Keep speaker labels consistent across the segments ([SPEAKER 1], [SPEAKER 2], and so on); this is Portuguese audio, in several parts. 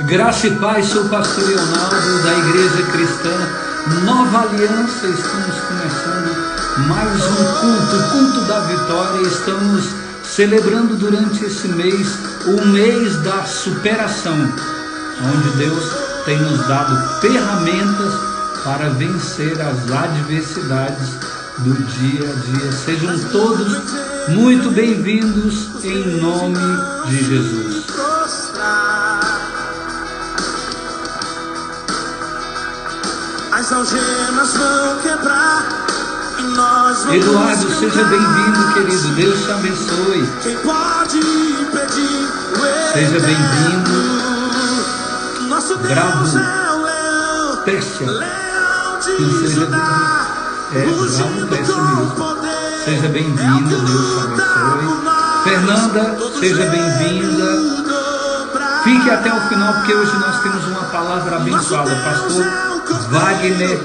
[SPEAKER 1] Graça e paz, sou o pastor Leonardo da Igreja Cristã Nova Aliança. Estamos começando mais um culto, o culto da vitória. Estamos celebrando durante esse mês, o mês da superação, onde Deus tem nos dado ferramentas para vencer as adversidades do dia a dia. Sejam todos muito bem-vindos em nome de Jesus.
[SPEAKER 2] As algemas vão quebrar e nós vamos.
[SPEAKER 1] Eduardo, seja bem-vindo, querido. Deus te abençoe.
[SPEAKER 2] Quem pode impedir o
[SPEAKER 1] Seja bem-vindo.
[SPEAKER 2] Nosso Deus
[SPEAKER 1] Bravo.
[SPEAKER 2] é o leão,
[SPEAKER 1] Pérsia.
[SPEAKER 2] leão de
[SPEAKER 1] Seja
[SPEAKER 2] Judá,
[SPEAKER 1] Bravo
[SPEAKER 2] rugindo
[SPEAKER 1] Pérsia
[SPEAKER 2] com
[SPEAKER 1] mesmo.
[SPEAKER 2] poder.
[SPEAKER 1] Seja bem-vindo, Deus te abençoe. Fernanda, seja bem-vinda. Fique até o final, porque hoje nós temos uma palavra abençoada. Pastor Wagner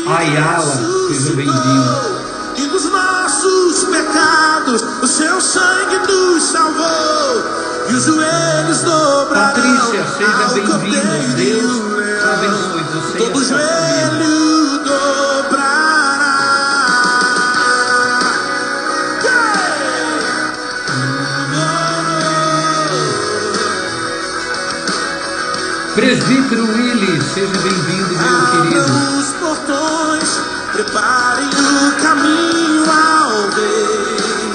[SPEAKER 1] Ayala, seja bem-vindo.
[SPEAKER 2] E dos nossos pecados o seu sangue nos salvou, e os joelhos dobrarão.
[SPEAKER 1] Patrícia, seja
[SPEAKER 2] ao
[SPEAKER 1] bem-vinda.
[SPEAKER 2] Cordeiro
[SPEAKER 1] Deus te
[SPEAKER 2] Leão.
[SPEAKER 1] abençoe. Você e a
[SPEAKER 2] Todo
[SPEAKER 1] sua família.
[SPEAKER 2] joelho dobrará.
[SPEAKER 1] Presbítero Willy, seja bem-vindo, meu querido.
[SPEAKER 2] Abram os portões, preparem o caminho ao rei.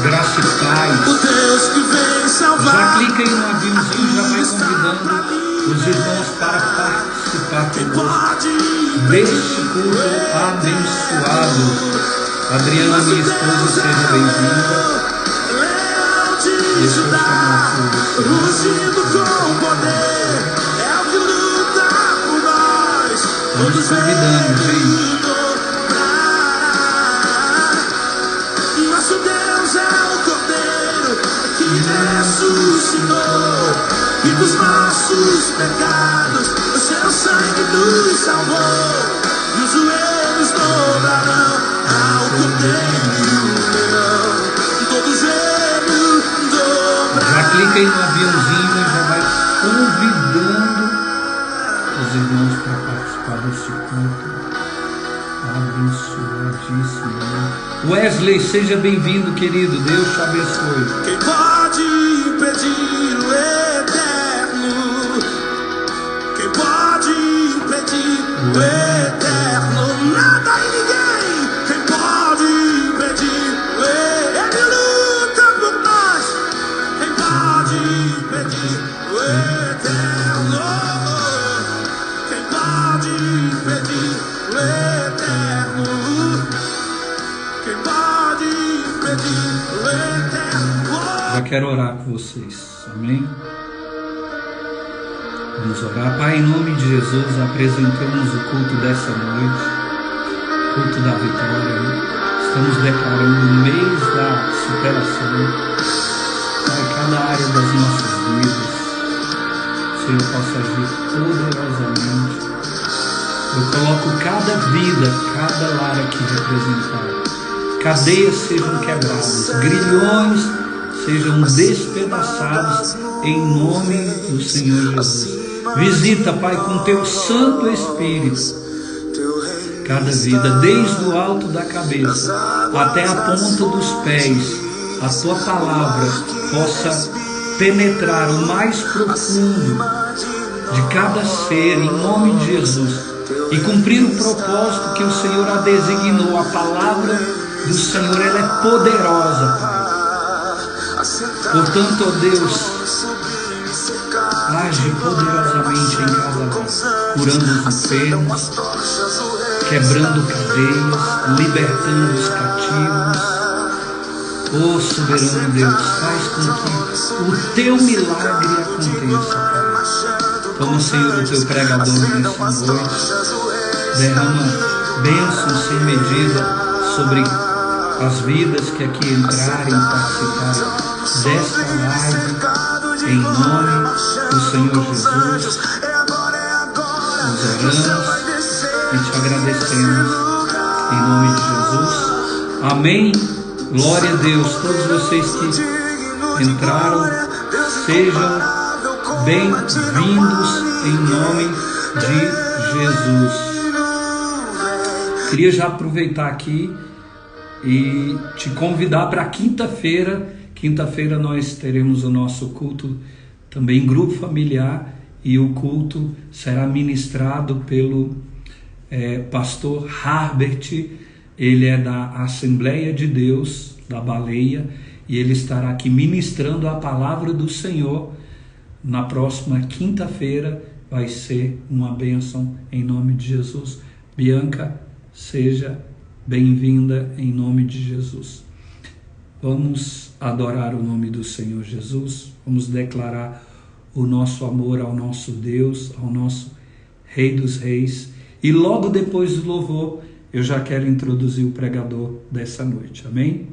[SPEAKER 1] Graça e paz.
[SPEAKER 2] O Deus que vem
[SPEAKER 1] Já
[SPEAKER 2] salvar.
[SPEAKER 1] clica aí no aviãozinho, já vai convidando os irmãos para participar
[SPEAKER 2] Quem
[SPEAKER 1] conosco
[SPEAKER 2] pode
[SPEAKER 1] deste culto abençoado. Adriana, minha esposa, seja bem-vinda.
[SPEAKER 2] Leão de
[SPEAKER 1] Deixa eu
[SPEAKER 2] Judá,
[SPEAKER 1] chamar o
[SPEAKER 2] rugindo com poder, é o que luta por nós.
[SPEAKER 1] Vamos convidando, gente.
[SPEAKER 2] Nosso Deus é o Cordeiro que ressuscitou, e dos nossos pecados o seu sangue nos salvou, e os joelhos dobrarão ao Cordeiro Leão. Todo joelho dobrará.
[SPEAKER 1] Já clica aí no aviãozinho e já vai convidando os irmãos para participar deste culto abençoadíssimo. Wesley, seja bem-vindo, querido. Deus te abençoe.
[SPEAKER 2] Quem pode impedir o eterno? Quem pode impedir o eterno? Nada e ninguém. Quem pode impedir o eterno? Ele luta por nós. Quem pode impedir o eterno? Quem pode impedir o eterno? Quem pode impedir o eterno?
[SPEAKER 1] Já quero orar por vocês, amém? Vamos orar. Pai, em nome de Jesus, apresentamos o culto dessa noite, culto da vitória. Estamos declarando o mês da superação para cada área das nossas vidas. O Senhor possa agir poderosamente. Eu coloco cada vida, cada lar aqui representado. Cadeias sejam quebradas, grilhões sejam despedaçados em nome do Senhor Jesus. Visita, Pai, com teu Santo Espírito cada vida, desde o alto da cabeça até a ponta dos pés. A tua palavra possa penetrar o mais profundo de cada ser, em nome de Jesus, e cumprir o propósito que o Senhor a designou. A palavra do Senhor, ela é poderosa, Pai. Portanto, ó Deus, age poderosamente em cada lar, curando os enfermos, quebrando cadeias, libertando os cativos. Ó soberano Deus, faz com que o teu milagre aconteça, Pai. Toma, Senhor, o teu pregador nessa noite, derrama bênçãos sem medida sobre as vidas que aqui entrarem, participarem desta live, em nome do Senhor Jesus. Nós oramos e te agradecemos em nome de Jesus. Amém. Glória a Deus. Todos vocês que entraram, Sejam bem-vindos em nome de Jesus. Queria já aproveitar aqui e te convidar para quinta-feira. Quinta-feira nós teremos o nosso culto também grupo familiar, e o culto será ministrado pelo pastor Harbert. Ele é da Assembleia de Deus da Baleia, e ele estará aqui ministrando a palavra do Senhor. Na próxima quinta-feira vai ser uma bênção em nome de Jesus. Bianca, seja bem-vinda em nome de Jesus. Vamos adorar o nome do Senhor Jesus, vamos declarar o nosso amor ao nosso Deus, ao nosso Rei dos Reis. E logo depois do louvor, eu já quero introduzir o pregador dessa noite, amém?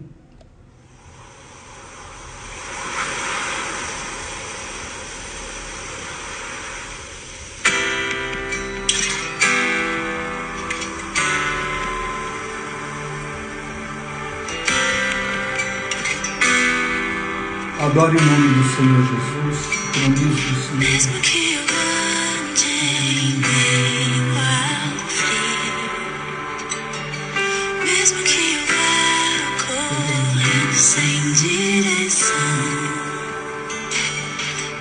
[SPEAKER 1] Adore o nome do Senhor Jesus, o nome do Senhor.
[SPEAKER 3] Mesmo que eu ande em meio ao frio, mesmo que eu vá correndo sem direção,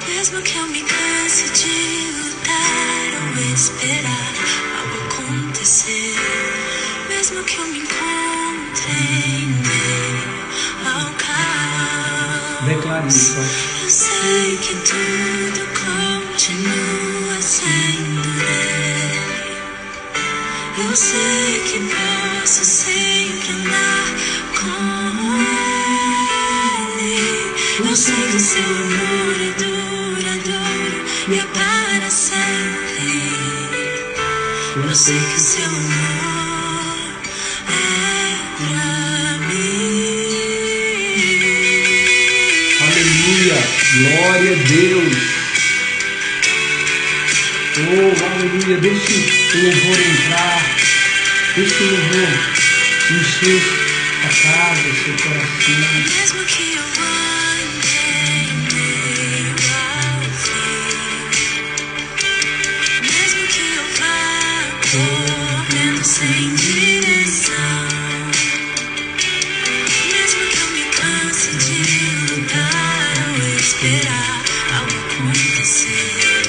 [SPEAKER 3] mesmo que eu me canse de lutar ou esperar algo acontecer, mesmo que eu me encontre em meio ao caos,
[SPEAKER 1] declare isso.
[SPEAKER 3] eu sei que tudo continua sendo dele. Eu sei que posso sempre andar com ele. Eu sei que o seu amor é duradouro e é para sempre. Eu sei que o seu amor é pra mim.
[SPEAKER 1] Aleluia, glória a Deus. Oh, aleluia, deixe o louvor entrar, deixe o louvor encher a casa, o seu coração.
[SPEAKER 3] Mesmo que eu ande em meio ao frio, mesmo que eu vá correndo sem direção, mesmo que eu me canse de lutar ou esperar algo acontecer,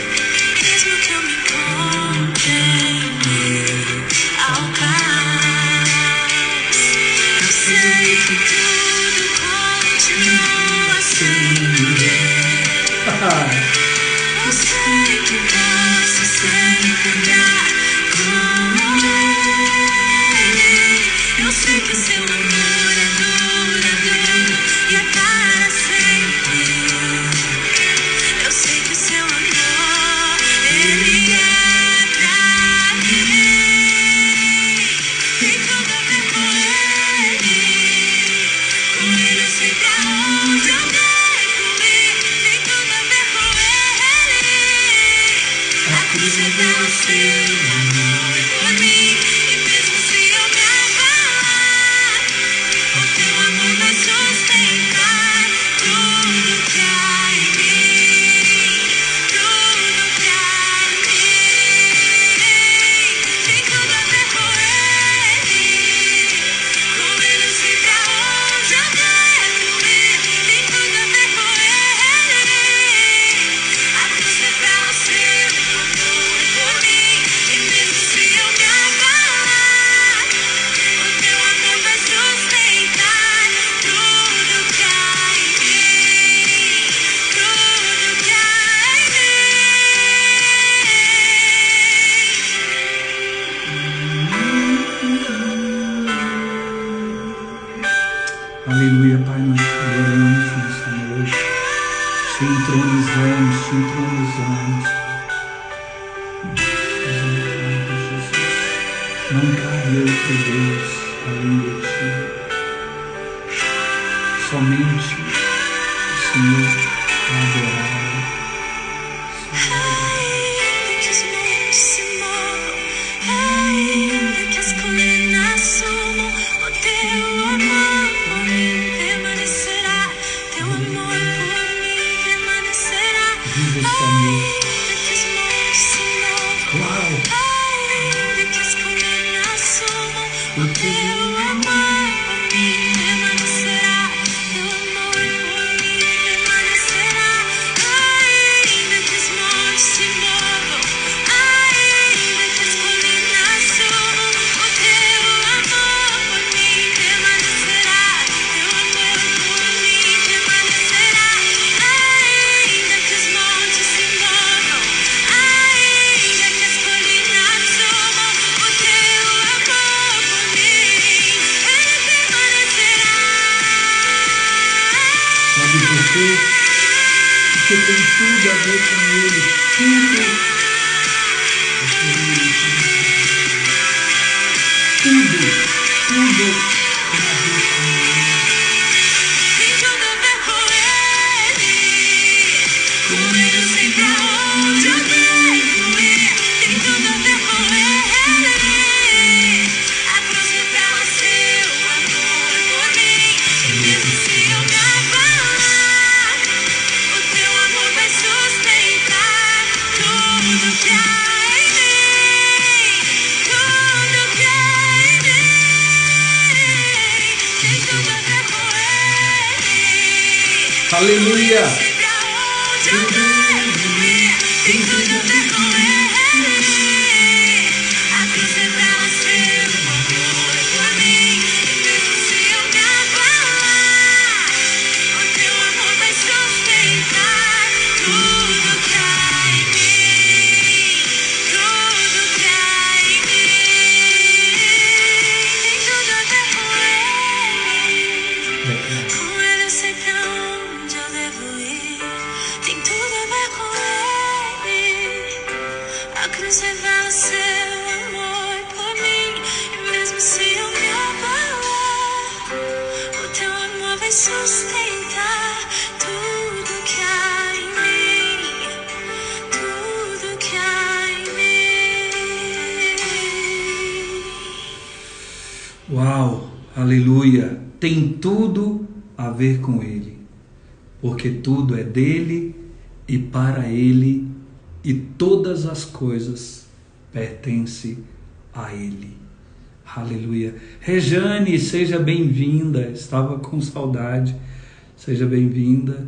[SPEAKER 3] mesmo que eu me encontre em meio ao caos, eu sei que tudo continua sendo dele. Eu sei que posso sempre andar com ele. Eu sei que o seu amor é duradouro e é para sempre. Eu sei que o seu amor, ele é pra mim. Tem tudo a ver com ele. Com ele eu sei pra onde eu devo ir. Tem tudo a ver com ele. A cruz revela o seu amor por mim. E mesmo se eu me abalar, o teu amor vai sustentar tudo que há em mim. Tudo que há em mim. Tem tudo a ver com ele. Com ele eu sei pra onde eu devo ir. Tem tudo a ver com ele. A cruz revela o seu amor por mim. E mesmo se eu me abalar, o teu amor vai sustentar tudo que há em mim. Tudo que há em
[SPEAKER 1] Aleluia, Pai, nós te adoramos nessa noite. Te entronizamos, te entronizamos. Jesus. Não cabe outro Deus além de ti. Somente o Senhor é adorado.
[SPEAKER 3] Ainda que os montes se movam, ainda que as colinas sumam, o teu amor por mim permanecerá. Teu amor por mim permanecerá.
[SPEAKER 1] Viva esse amor. Uau! O teu amor por mim permanecerá. Teu amor por mim permanecerá. Ainda que os montes se movam, ainda que as colinas subam, o teu amor por mim permanecerá. Teu amor por mim permanecerá. Ainda que os montes se movam, ainda que as colinas subam, o teu amor por mim, ele permanecerá. Sabe por quê? Porque tem tudo a ver com ele. Tudo. Tudo. Tudo tem a ver com ele. Tem tudo a ver com ele. Com ele sei pra onde eu devo ir. Tem tudo a ver com ele. A cruz me traz seu amor por mim. E mesmo se eu me abalar, o teu amor vai sustentar tudo que há em mim. Tudo que há em mim. Tem tudo a ver com ele. Aleluia! Sei pra onde eu devo ir. Tem tudo a ver com ele. A cruz é pra ser o amor por mim. E mesmo se eu me abalar, o teu amor vai sustentar tudo que há em mim. Tudo que há em mim. Tem tudo a ver com ele. Com ele eu sei pra onde eu devo ir. Tem tudo a ver com ele. A cruz revela seu amor por mim. E mesmo se eu me abalar, o teu amor vai sustentar tudo que há em mim. Tudo que há em mim. Uau, aleluia. Tem tudo a ver com ele, porque tudo é dele e para ele, e todas as coisas pertencem a ele. Aleluia. Rejane, seja bem-vinda. Estava com saudade. Seja bem-vinda.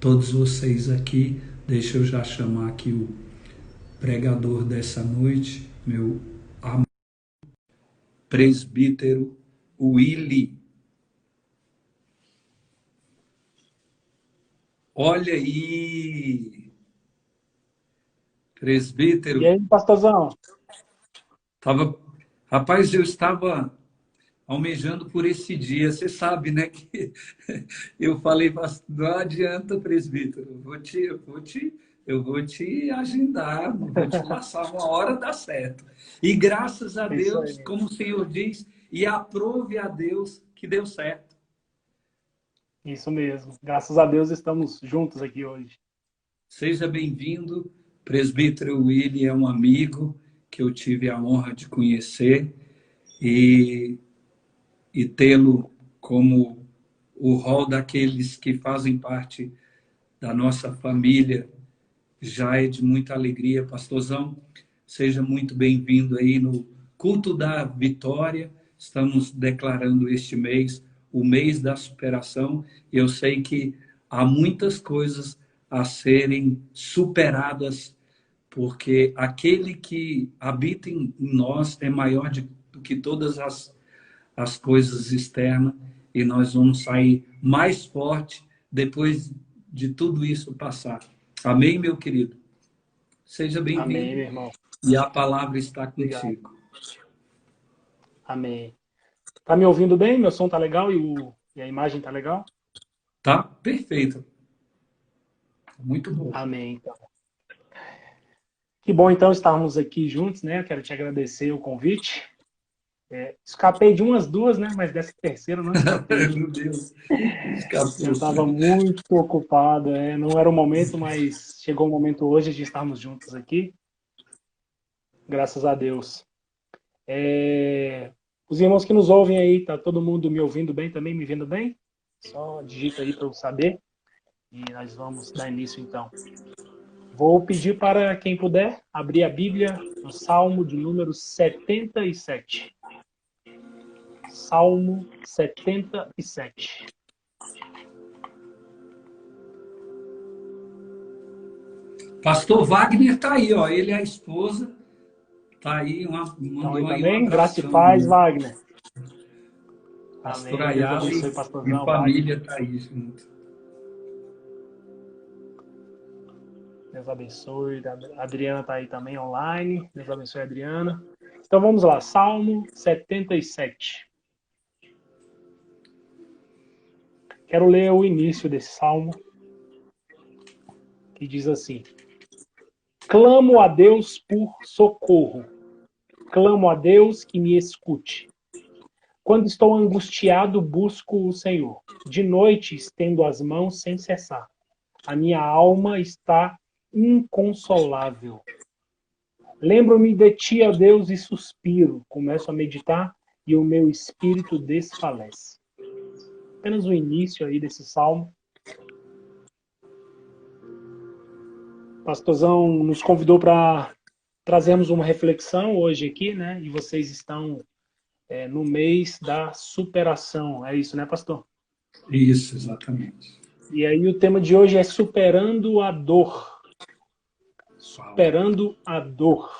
[SPEAKER 1] Todos vocês aqui. Deixa eu já chamar aqui o pregador dessa noite, meu amado presbítero Willy. Olha aí, presbítero.
[SPEAKER 4] E aí, pastorzão?
[SPEAKER 1] Rapaz, eu estava almejando por esse dia. Você sabe, né, que eu falei, não adianta, presbítero, eu vou te agendar, vou te passar uma hora, dá certo. E graças a Deus, como o Senhor diz, e aprove a Deus que deu certo.
[SPEAKER 4] Isso mesmo. Graças a Deus estamos juntos aqui hoje.
[SPEAKER 1] Seja bem-vindo. Presbítero Willy é um amigo que eu tive a honra de conhecer e tê-lo como o rol daqueles que fazem parte da nossa família já é de muita alegria. Pastorzão, seja muito bem-vindo aí no Culto da Vitória. Estamos declarando este mês o mês da superação. Eu sei que há muitas coisas a serem superadas, porque aquele que habita em nós é maior do que todas as coisas externas, e nós vamos sair mais forte depois de tudo isso passar. Amém, meu querido? Seja bem-vindo.
[SPEAKER 4] Amém, meu irmão.
[SPEAKER 1] E a palavra está contigo.
[SPEAKER 4] Obrigado. Amém. Tá me ouvindo bem? Meu som tá legal e a imagem tá legal?
[SPEAKER 1] Tá perfeito. Muito bom.
[SPEAKER 4] Amém, então. Que bom, então, estarmos aqui juntos, né? Eu quero te agradecer o convite. Escapei de umas duas, né? Mas dessa terceira não escapei.
[SPEAKER 1] Meu Deus.
[SPEAKER 4] Eu estava muito ocupado. Não era o momento, mas chegou o momento hoje de estarmos juntos aqui. Graças a Deus. Os irmãos que nos ouvem aí, tá todo mundo me ouvindo bem também, me vendo bem? Só digita aí para eu saber. E nós vamos dar início, então. Vou pedir para quem puder abrir a Bíblia no Salmo de número 77. Salmo 77.
[SPEAKER 1] Pastor Wagner está aí, ó. Ele e a esposa. Está aí,
[SPEAKER 4] Então,
[SPEAKER 1] mandou aí
[SPEAKER 4] também,
[SPEAKER 1] um
[SPEAKER 4] graça e
[SPEAKER 1] abração.
[SPEAKER 4] paz, Wagner.
[SPEAKER 1] Pastor
[SPEAKER 4] Amém. Deus
[SPEAKER 1] Ayala
[SPEAKER 4] abençoe,
[SPEAKER 1] e
[SPEAKER 4] pastorzão,
[SPEAKER 1] família está aí junto.
[SPEAKER 4] Deus abençoe. A Adriana está aí também online. Deus abençoe a Adriana. Então vamos lá, Salmo 77. Quero ler o início desse salmo, que diz assim: clamo a Deus por socorro. Clamo a Deus que me escute. Quando estou angustiado, busco o Senhor. De noite estendo as mãos sem cessar. A minha alma está inconsolável. Lembro-me de ti, ó Deus, e suspiro. Começo a meditar e o meu espírito desfalece. Apenas o início aí desse salmo. O pastorzão nos convidou para trazermos uma reflexão hoje aqui, né? E vocês estão no mês da superação. É isso, né, pastor?
[SPEAKER 1] Isso, exatamente.
[SPEAKER 4] E aí o tema de hoje é superando a dor. Superando a dor.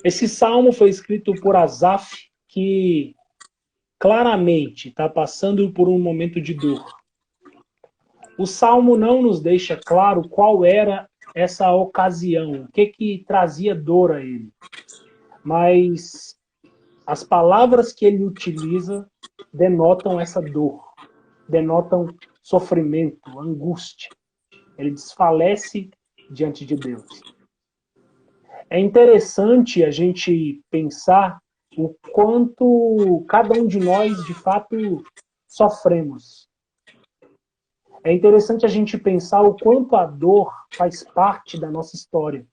[SPEAKER 4] Esse salmo foi escrito por Asaf, que claramente está passando por um momento de dor. O salmo não nos deixa claro qual era essa ocasião, o que trazia dor a ele. Mas as palavras que ele utiliza denotam essa dor, denotam sofrimento, angústia. Ele desfalece diante de Deus. É interessante a gente pensar o quanto cada um de nós, de fato, sofremos. É interessante a gente pensar o quanto a dor faz parte da nossa história.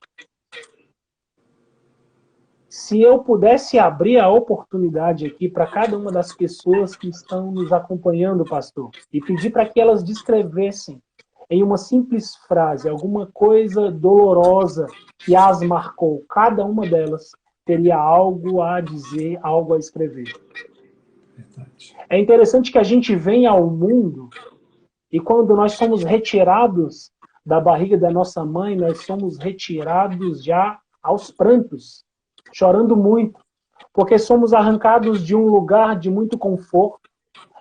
[SPEAKER 4] Se eu pudesse abrir a oportunidade aqui para cada uma das pessoas que estão nos acompanhando, pastor, e pedir para que elas descrevessem em uma simples frase alguma coisa dolorosa que as marcou, cada uma delas teria algo a dizer, algo a escrever.
[SPEAKER 1] Verdade.
[SPEAKER 4] É interessante que a gente vem ao mundo e quando nós somos retirados da barriga da nossa mãe, nós somos retirados já aos prantos, chorando muito, porque somos arrancados de um lugar de muito conforto,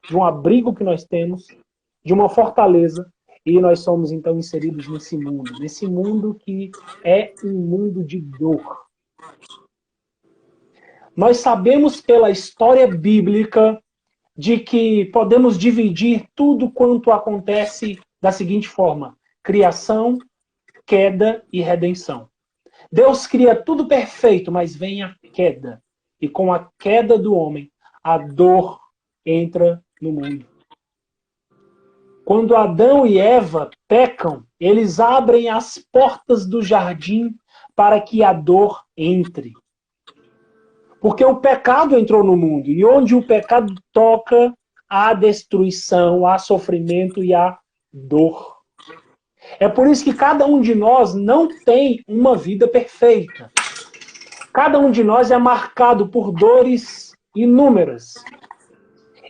[SPEAKER 4] de um abrigo que nós temos, de uma fortaleza, e nós somos então inseridos nesse mundo que é um mundo de dor. Nós sabemos pela história bíblica de que podemos dividir tudo quanto acontece da seguinte forma: criação, queda e redenção. Deus cria tudo perfeito, mas vem a queda. E com a queda do homem, a dor entra no mundo. Quando Adão e Eva pecam, eles abrem as portas do jardim para que a dor entre. Porque o pecado entrou no mundo. E onde o pecado toca, há destruição, há sofrimento e há dor. É por isso que cada um de nós não tem uma vida perfeita. Cada um de nós é marcado por dores inúmeras.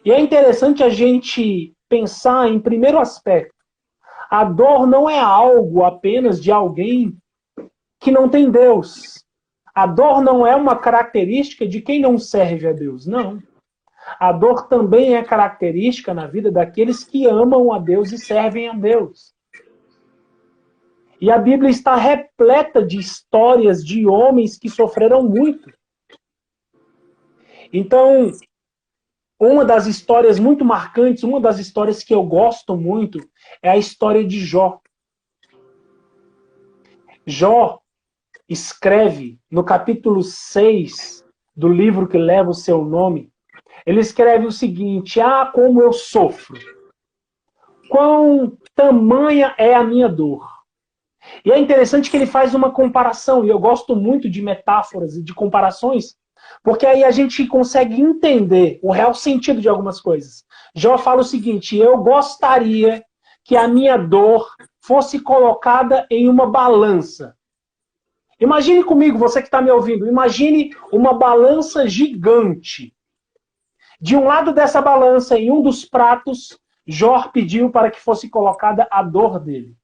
[SPEAKER 4] E é interessante a gente pensar em primeiro aspecto. A dor não é algo apenas de alguém que não tem Deus. A dor não é uma característica de quem não serve a Deus, não. A dor também é característica na vida daqueles que amam a Deus e servem a Deus. E a Bíblia está repleta de histórias de homens que sofreram muito. Então, uma das histórias muito marcantes, uma das histórias que eu gosto muito, é a história de Jó. Jó escreve no capítulo 6 do livro que leva o seu nome, ele escreve o seguinte: como eu sofro, quão tamanha é a minha dor. E é interessante que ele faz uma comparação, e eu gosto muito de metáforas e de comparações, porque aí a gente consegue entender o real sentido de algumas coisas. Jó fala o seguinte: eu gostaria que a minha dor fosse colocada em uma balança. Imagine comigo, você que está me ouvindo, imagine uma balança gigante. De um lado dessa balança, em um dos pratos, Jó pediu para que fosse colocada a dor dele.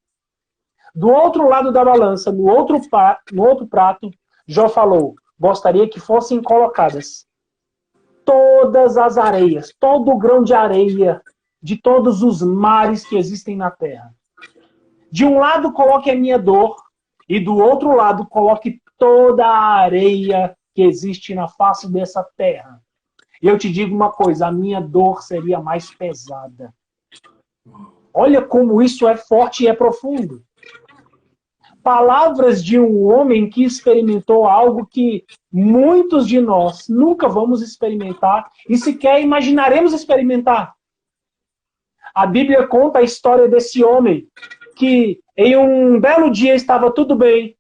[SPEAKER 4] Do outro lado da balança, no outro prato, Jó falou, gostaria que fossem colocadas todas as areias, todo o grão de areia, de todos os mares que existem na terra. De um lado coloque a minha dor, e do outro lado coloque toda a areia que existe na face dessa terra. E eu te digo uma coisa, a minha dor seria mais pesada. Olha como isso é forte e é profundo. Palavras de um homem que experimentou algo que muitos de nós nunca vamos experimentar e sequer imaginaremos experimentar. A Bíblia conta a história desse homem que em um belo dia estava tudo bem,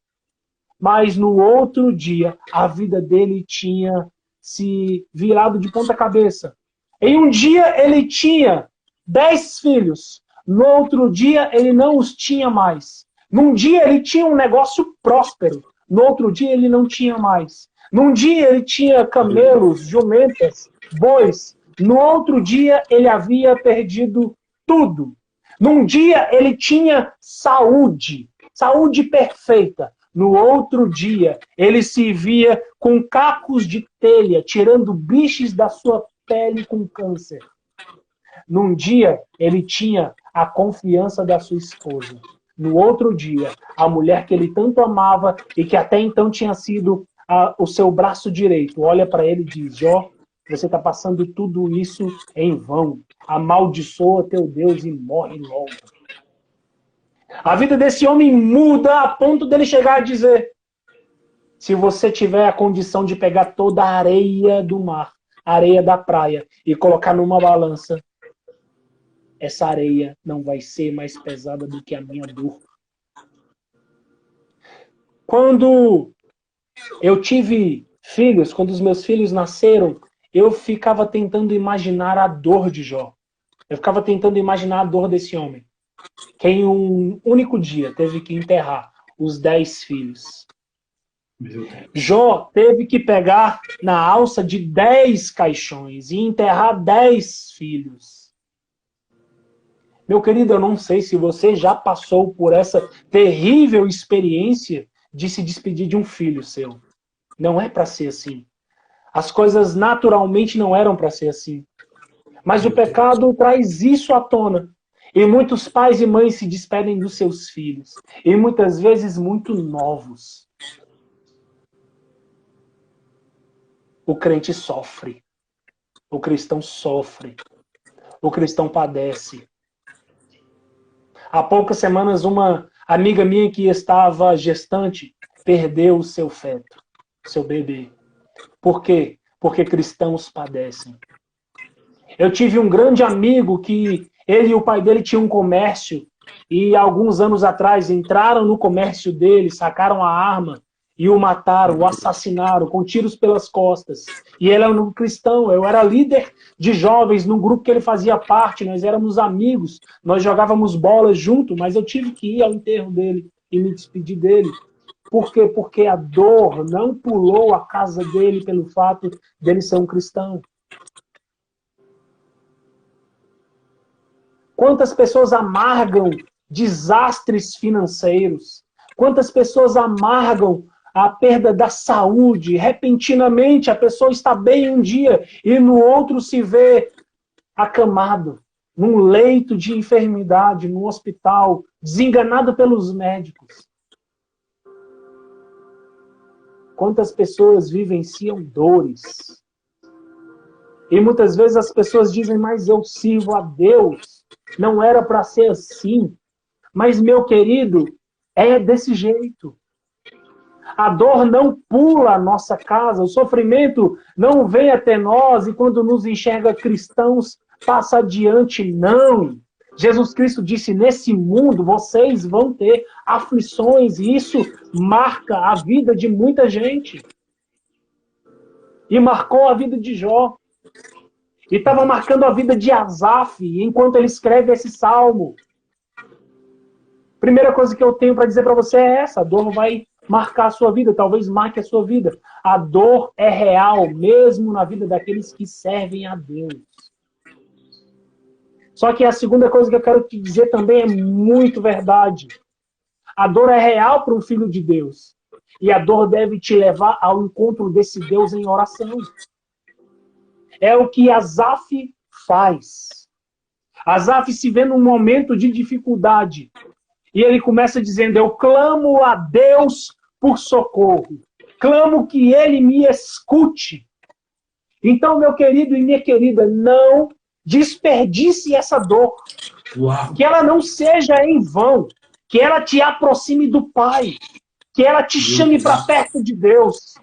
[SPEAKER 4] mas no outro dia a vida dele tinha se virado de ponta cabeça. Em um dia ele tinha 10 filhos, no outro dia ele não os tinha mais. Num dia ele tinha um negócio próspero, no outro dia ele não tinha mais. Num dia ele tinha camelos, jumentas, bois, no outro dia ele havia perdido tudo. Num dia ele tinha saúde, saúde perfeita. No outro dia ele se via com cacos de telha, tirando bichos da sua pele com câncer. Num dia ele tinha a confiança da sua esposa. No outro dia, a mulher que ele tanto amava e que até então tinha sido o seu braço direito, olha para ele e diz, Jó, você está passando tudo isso em vão. Amaldiçoa teu Deus e morre logo. A vida desse homem muda a ponto dele chegar a dizer, se você tiver a condição de pegar toda a areia do mar, a areia da praia, e colocar numa balança, essa areia não vai ser mais pesada do que a minha dor. Quando eu tive filhos, quando os meus filhos nasceram, eu ficava tentando imaginar a dor de Jó. Eu ficava tentando imaginar a dor desse homem, que em um único dia teve que enterrar os 10 filhos. Jó teve que pegar na alça de 10 caixões e enterrar 10 filhos. Meu querido, eu não sei se você já passou por essa terrível experiência de se despedir de um filho seu. Não é para ser assim. As coisas naturalmente não eram para ser assim. Mas o pecado traz isso à tona. E muitos pais e mães se despedem dos seus filhos. E muitas vezes muito novos. O crente sofre. O cristão sofre. O cristão padece. Há poucas semanas, uma amiga minha que estava gestante perdeu o seu feto, seu bebê. Por quê? Porque cristãos padecem. Eu tive um grande amigo que ele e o pai dele tinham um comércio e alguns anos atrás entraram no comércio dele, sacaram a arma e o mataram, o assassinaram com tiros pelas costas. E ele era um cristão, eu era líder de jovens num grupo que ele fazia parte, nós éramos amigos, nós jogávamos bola junto, mas eu tive que ir ao enterro dele e me despedir dele. Por quê? Porque a dor não pulou a casa dele pelo fato dele ser um cristão. Quantas pessoas amargam desastres financeiros? Quantas pessoas amargam a perda da saúde? Repentinamente a pessoa está bem um dia e no outro se vê acamado, num leito de enfermidade, num hospital, desenganado pelos médicos. Quantas pessoas vivenciam dores? E muitas vezes as pessoas dizem, mas eu sirvo a Deus. Não era para ser assim. Mas, meu querido, é desse jeito. A dor não pula a nossa casa. O sofrimento não vem até nós e quando nos enxerga cristãos, passa adiante. Não. Jesus Cristo disse, nesse mundo vocês vão ter aflições. E isso marca a vida de muita gente. E marcou a vida de Jó. E estava marcando a vida de Asaf, enquanto ele escreve esse salmo. Primeira coisa que eu tenho para dizer para você é essa: a dor vai marcar a sua vida, talvez marque a sua vida. A dor é real, mesmo na vida daqueles que servem a Deus. Só que a segunda coisa que eu quero te dizer também é muito verdade. A dor é real para um filho de Deus. E a dor deve te levar ao encontro desse Deus em oração. É o que Asaf faz. Asaf se vê num momento de dificuldade. E ele começa dizendo: eu clamo a Deus por socorro. Clamo que ele me escute. Então, meu querido e minha querida, não desperdice essa dor.
[SPEAKER 1] Uau.
[SPEAKER 4] Que ela não seja em vão. Que ela te aproxime do Pai. Que ela te chame para perto de Deus.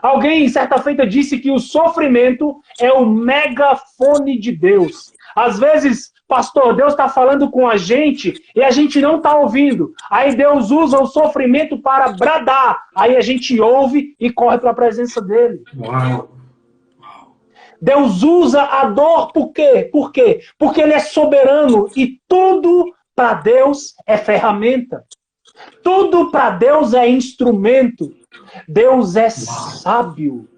[SPEAKER 4] Alguém, certa feita, disse que o sofrimento é o megafone de Deus. Às vezes, pastor, Deus está falando com a gente e a gente não está ouvindo. Aí Deus usa o sofrimento para bradar. Aí a gente ouve e corre para a presença dele.
[SPEAKER 1] Uau.
[SPEAKER 4] Deus usa a dor por quê? Por quê? Porque ele é soberano e tudo para Deus é ferramenta. Tudo para Deus é instrumento. Deus é sábio,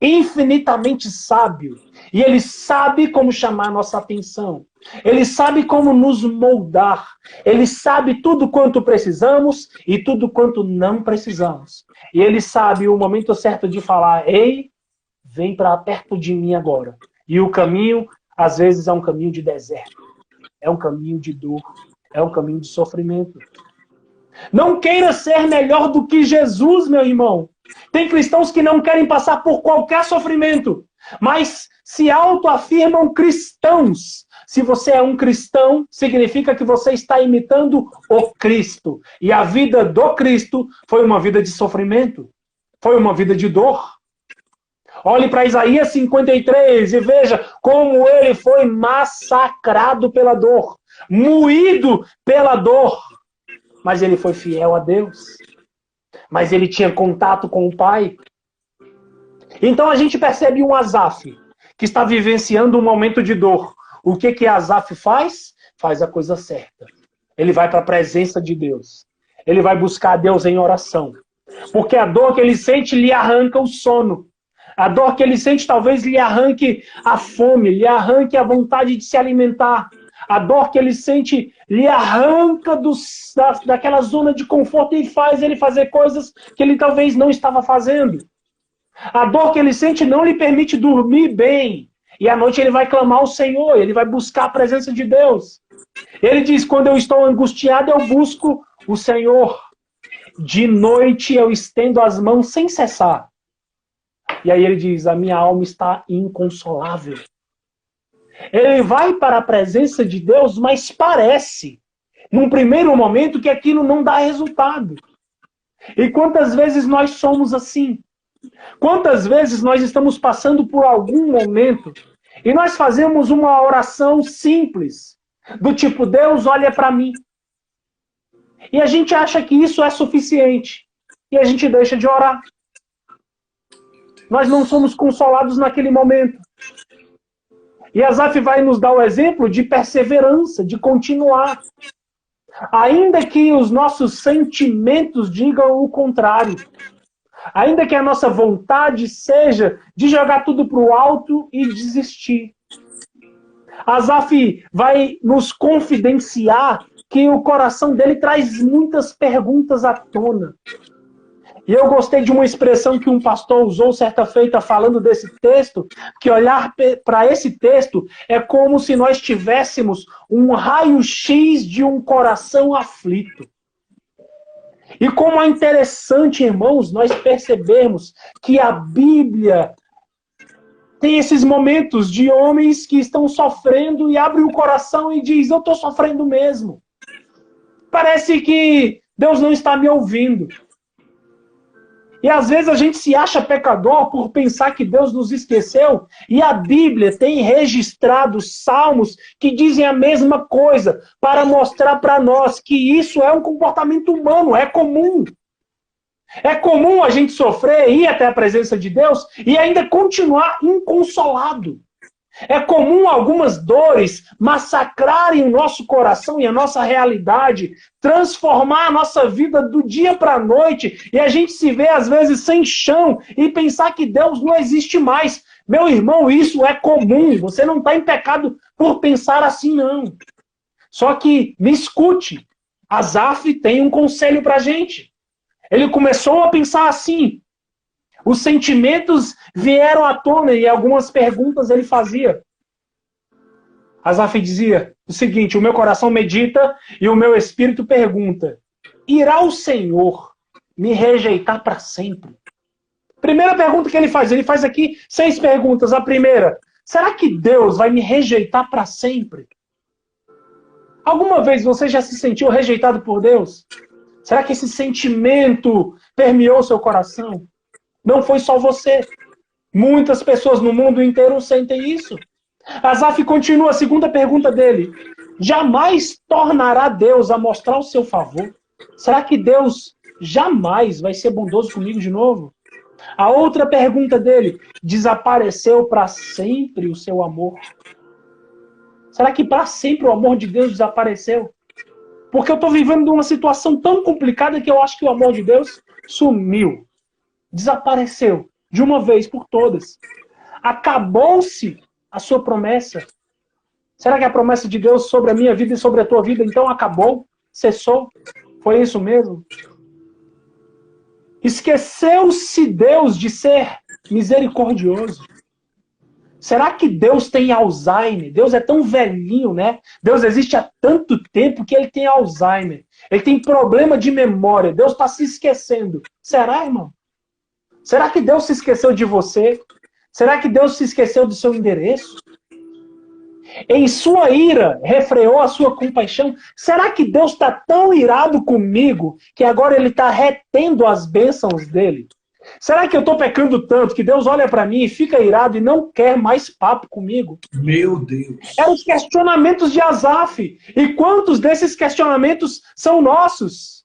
[SPEAKER 4] infinitamente sábio. E ele sabe como chamar nossa atenção. Ele sabe como nos moldar. Ele sabe tudo quanto precisamos e tudo quanto não precisamos. E ele sabe o momento certo de falar: ei, vem para perto de mim agora. E o caminho, às vezes, é um caminho de deserto. É um caminho de dor. É um caminho de sofrimento. Não queira ser melhor do que Jesus, meu irmão. Tem cristãos que não querem passar por qualquer sofrimento, mas se autoafirmam cristãos. Se você é um cristão, significa que você está imitando o Cristo. E a vida do Cristo foi uma vida de sofrimento. Foi uma vida de dor. Olhe para Isaías 53 e veja como ele foi massacrado pela dor, moído pela dor. Mas ele foi fiel a Deus. Mas ele tinha contato com o Pai. Então a gente percebe um Asaf que está vivenciando um momento de dor. O que Asaf faz? Faz a coisa certa. Ele vai para a presença de Deus. Ele vai buscar a Deus em oração. Porque a dor que ele sente lhe arranca o sono. A dor que ele sente talvez lhe arranque a fome, lhe arranque a vontade de se alimentar. A dor que ele sente lhe arranca daquela zona de conforto e faz ele fazer coisas que ele talvez não estava fazendo. A dor que ele sente não lhe permite dormir bem. E à noite ele vai clamar ao Senhor, ele vai buscar a presença de Deus. Ele diz: quando eu estou angustiado, eu busco o Senhor. De noite eu estendo as mãos sem cessar. E aí ele diz: a minha alma está inconsolável. Ele vai para a presença de Deus, mas parece, num primeiro momento, que aquilo não dá resultado. E quantas vezes nós somos assim? Quantas vezes nós estamos passando por algum momento e nós fazemos uma oração simples, do tipo: Deus, olha para mim. E a gente acha que isso é suficiente. E a gente deixa de orar. Nós não somos consolados naquele momento. E Asaf vai nos dar o exemplo de perseverança, de continuar. Ainda que os nossos sentimentos digam o contrário. Ainda que a nossa vontade seja de jogar tudo para o alto e desistir. Asaf vai nos confidenciar que o coração dele traz muitas perguntas à tona. E eu gostei de uma expressão que um pastor usou certa feita falando desse texto, que olhar para esse texto é como se nós tivéssemos um raio-x de um coração aflito. E como é interessante, irmãos, nós percebermos que a Bíblia tem esses momentos de homens que estão sofrendo e abrem o coração e diz: eu estou sofrendo mesmo. Parece que Deus não está me ouvindo. E às vezes a gente se acha pecador por pensar que Deus nos esqueceu. E a Bíblia tem registrado salmos que dizem a mesma coisa, para mostrar para nós que isso é um comportamento humano, é comum. É comum a gente sofrer, ir até a presença de Deus e ainda continuar inconsolado. É comum algumas dores massacrarem o nosso coração e a nossa realidade, transformar a nossa vida do dia para a noite, e a gente se vê às vezes sem chão e pensar que Deus não existe mais. Meu irmão, isso é comum. Você não está em pecado por pensar assim, não. Só que, me escute, Asaf tem um conselho para a gente. Ele começou a pensar assim. Os sentimentos vieram à tona e algumas perguntas ele fazia. Asaf dizia o seguinte: o meu coração medita e o meu espírito pergunta: irá o Senhor me rejeitar para sempre? Primeira pergunta que ele faz aqui 6 perguntas. A primeira: será que Deus vai me rejeitar para sempre? Alguma vez você já se sentiu rejeitado por Deus? Será que esse sentimento permeou seu coração? Não foi só você. Muitas pessoas no mundo inteiro sentem isso. Asaf continua a segunda pergunta dele: jamais tornará Deus a mostrar o seu favor? Será que Deus jamais vai ser bondoso comigo de novo? A outra pergunta dele: desapareceu para sempre o seu amor? Será que para sempre o amor de Deus desapareceu? Porque eu estou vivendo uma situação tão complicada que eu acho que o amor de Deus sumiu. Desapareceu. De uma vez por todas. Acabou-se a sua promessa. Será que a promessa de Deus sobre a minha vida e sobre a tua vida então acabou? Cessou? Foi isso mesmo? Esqueceu-se Deus de ser misericordioso? Será que Deus tem Alzheimer? Deus é tão velhinho, né? Deus existe há tanto tempo que ele tem Alzheimer. Ele tem problema de memória. Deus está se esquecendo. Será, irmão? Será que Deus se esqueceu de você? Será que Deus se esqueceu do seu endereço? Em sua ira, refreou a sua compaixão? Será que Deus está tão irado comigo que agora ele está retendo as bênçãos dele? Será que eu estou pecando tanto que Deus olha para mim e fica irado e não quer mais papo comigo?
[SPEAKER 1] Meu Deus.
[SPEAKER 4] Eram os questionamentos de Asaf. E quantos desses questionamentos são nossos?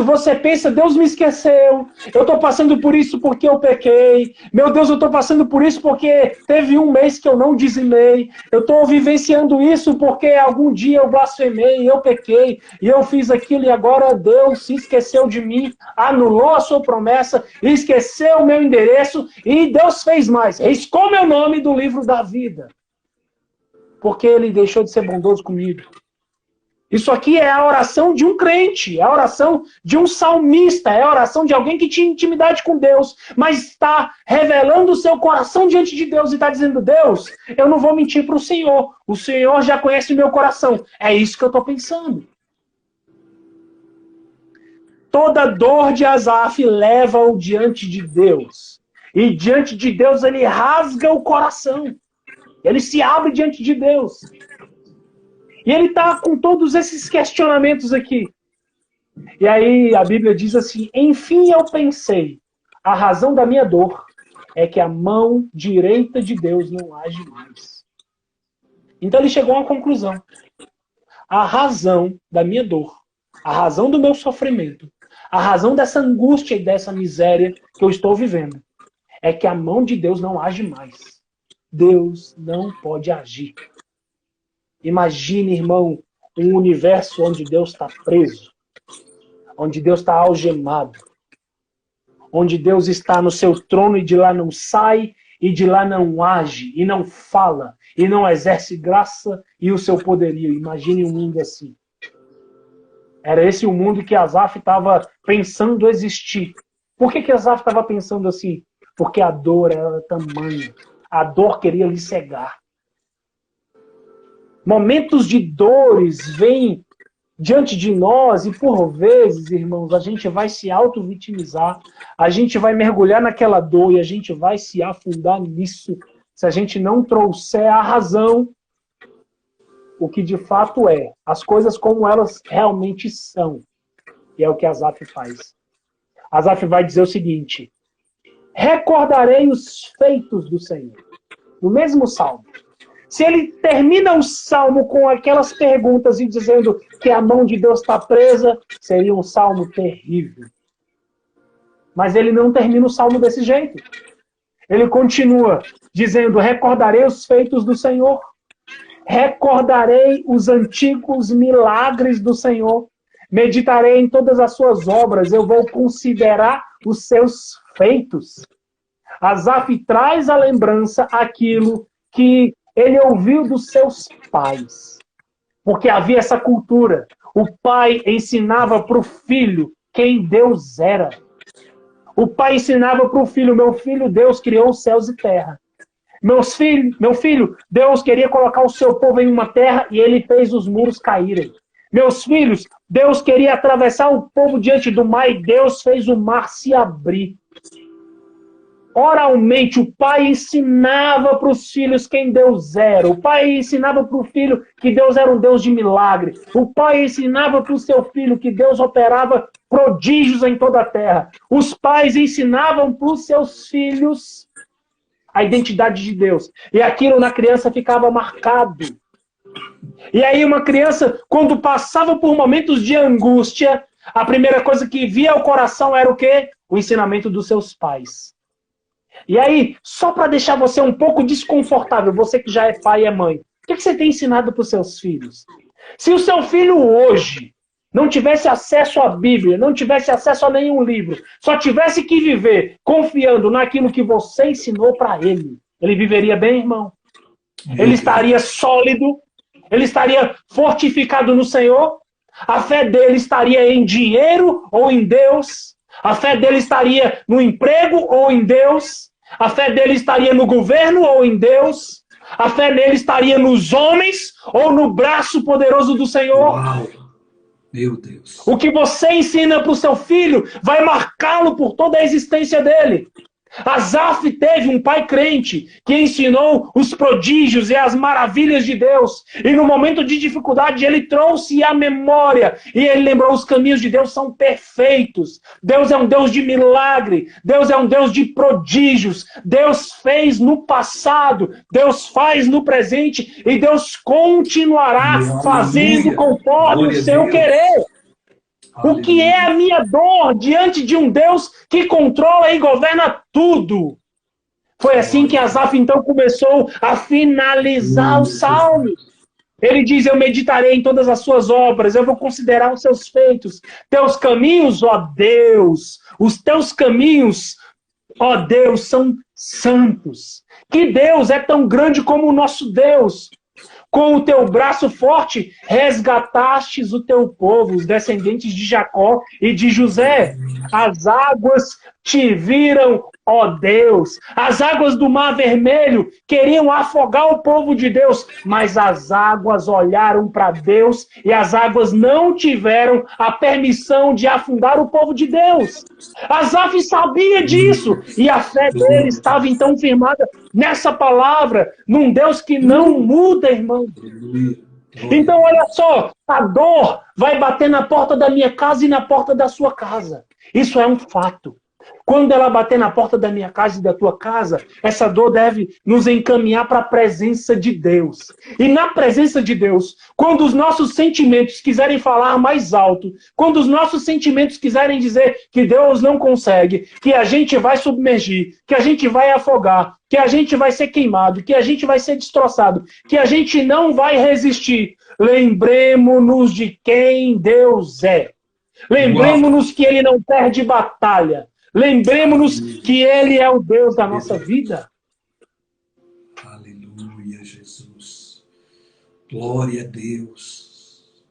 [SPEAKER 4] Você pensa, Deus me esqueceu. Eu estou passando por isso porque eu pequei. Meu Deus, eu estou passando por isso porque teve um mês que eu não dizimei. Eu estou vivenciando isso porque algum dia eu blasfemei, eu pequei, e eu fiz aquilo e agora Deus se esqueceu de mim, anulou a sua promessa, esqueceu o meu endereço e Deus fez mais. Riscou meu nome do livro da vida. Porque ele deixou de ser bondoso comigo. Isso aqui é a oração de um crente, é a oração de um salmista, é a oração de alguém que tinha intimidade com Deus, mas está revelando o seu coração diante de Deus e está dizendo: Deus, eu não vou mentir para o Senhor já conhece o meu coração. É isso que eu estou pensando. Toda dor de Asaf leva-o diante de Deus. E diante de Deus ele rasga o coração. Ele se abre diante de Deus. E ele está com todos esses questionamentos aqui. E aí a Bíblia diz assim: enfim eu pensei, a razão da minha dor é que a mão direita de Deus não age mais. Então ele chegou a uma conclusão. A razão da minha dor, a razão do meu sofrimento, a razão dessa angústia e dessa miséria que eu estou vivendo, é que a mão de Deus não age mais. Deus não pode agir. Imagine, irmão, um universo onde Deus está preso, onde Deus está algemado, onde Deus está no seu trono e de lá não sai, e de lá não age, e não fala, e não exerce graça e o seu poderio. Imagine um mundo assim. Era esse o mundo que Asaf estava pensando existir. Por que Asaf estava pensando assim? Porque a dor era tamanha. A dor queria lhe cegar. Momentos de dores vêm diante de nós e por vezes, irmãos, a gente vai se auto-vitimizar, a gente vai mergulhar naquela dor e a gente vai se afundar nisso se a gente não trouxer a razão, o que de fato é, as coisas como elas realmente são. E é o que Asaf faz. Asaf vai dizer o seguinte: recordarei os feitos do Senhor. No mesmo salmo. Se ele termina o salmo com aquelas perguntas e dizendo que a mão de Deus está presa, seria um salmo terrível. Mas ele não termina o salmo desse jeito. Ele continua: dizendo: recordarei os feitos do Senhor, recordarei os antigos milagres do Senhor, meditarei em todas as suas obras, eu vou considerar os seus feitos. Asaf traz à lembrança aquilo que ele ouviu dos seus pais, porque havia essa cultura. O pai ensinava para o filho quem Deus era. O pai ensinava para o filho: meu filho, Deus criou os céus e terra. Meu filho, Deus queria colocar o seu povo em uma terra e ele fez os muros caírem. Meus filhos, Deus queria atravessar o povo diante do mar e Deus fez o mar se abrir. Oralmente, o pai ensinava para os filhos quem Deus era. O pai ensinava para o filho que Deus era um Deus de milagre. O pai ensinava para o seu filho que Deus operava prodígios em toda a terra. Os pais ensinavam para os seus filhos a identidade de Deus. E aquilo na criança ficava marcado. E aí uma criança, quando passava por momentos de angústia, a primeira coisa que via ao coração era o quê? O ensinamento dos seus pais. E aí, só para deixar você um pouco desconfortável, você que já é pai e é mãe, o que você tem ensinado para os seus filhos? Se o seu filho hoje não tivesse acesso à Bíblia, não tivesse acesso a nenhum livro, só tivesse que viver confiando naquilo que você ensinou para ele viveria bem, irmão? Ele estaria sólido? Ele estaria fortificado no Senhor? A fé dele estaria em dinheiro ou em Deus? A fé dele estaria no emprego ou em Deus? A fé dele estaria no governo ou em Deus? A fé dele estaria nos homens ou no braço poderoso do Senhor?
[SPEAKER 1] Uau! Meu Deus.
[SPEAKER 4] O que você ensina para o seu filho vai marcá-lo por toda a existência dele. Asaf teve um pai crente que ensinou os prodígios e as maravilhas de Deus. E no momento de dificuldade ele trouxe a memória. E ele lembrou: os caminhos de Deus são perfeitos. Deus é um Deus de milagre. Deus é um Deus de prodígios. Deus fez no passado. Deus faz no presente. E Deus continuará fazendo conforme o seu querer. O que é a minha dor diante de um Deus que controla e governa tudo? Foi assim que Asaf então começou a finalizar os salmos. Ele diz: eu meditarei em todas as suas obras, eu vou considerar os seus feitos. Teus caminhos, ó Deus, os teus caminhos, ó Deus, são santos. Que Deus é tão grande como o nosso Deus? Com o teu braço forte, resgatastes o teu povo, os descendentes de Jacó e de José. As águas te viram, ó Deus. As águas do Mar Vermelho queriam afogar o povo de Deus, mas as águas olharam para Deus e as águas não tiveram a permissão de afundar o povo de Deus. Asaf sabia disso e a fé dele estava então firmada nessa palavra, num Deus que não muda, irmão. Então, olha só, a dor vai bater na porta da minha casa e na porta da sua casa. Isso é um fato. Quando ela bater na porta da minha casa e da tua casa, essa dor deve nos encaminhar para a presença de Deus. E na presença de Deus, quando os nossos sentimentos quiserem falar mais alto, quando os nossos sentimentos quiserem dizer que Deus não consegue, que a gente vai submergir, que a gente vai afogar, que a gente vai ser queimado, que a gente vai ser destroçado, que a gente não vai resistir, lembremos-nos de quem Deus é. Lembremos-nos que Ele não perde batalha. Lembremos-nos que Ele é o Deus da nossa vida.
[SPEAKER 1] Aleluia, Jesus. Glória a Deus.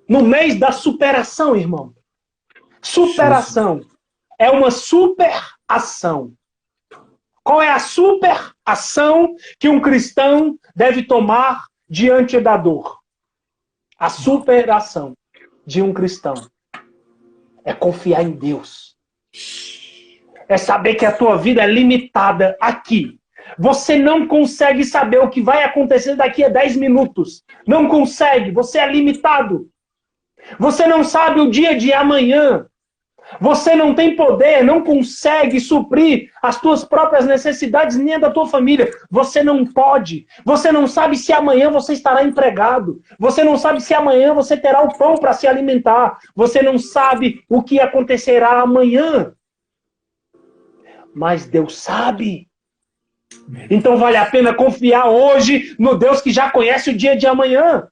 [SPEAKER 4] No mês da superação, irmão. Superação é uma superação. Qual é a superação que um cristão deve tomar diante da dor? A superação de um cristão é confiar em Deus. É saber que a tua vida é limitada aqui. Você não consegue saber o que vai acontecer daqui a 10 minutos. Não consegue. Você é limitado. Você não sabe o dia de amanhã. Você não tem poder, não consegue suprir as tuas próprias necessidades, nem a da tua família. Você não pode. Você não sabe se amanhã você estará empregado. Você não sabe se amanhã você terá o pão para se alimentar. Você não sabe o que acontecerá amanhã. mas Deus sabe. Então vale a pena confiar hoje no Deus que já conhece o dia de amanhã.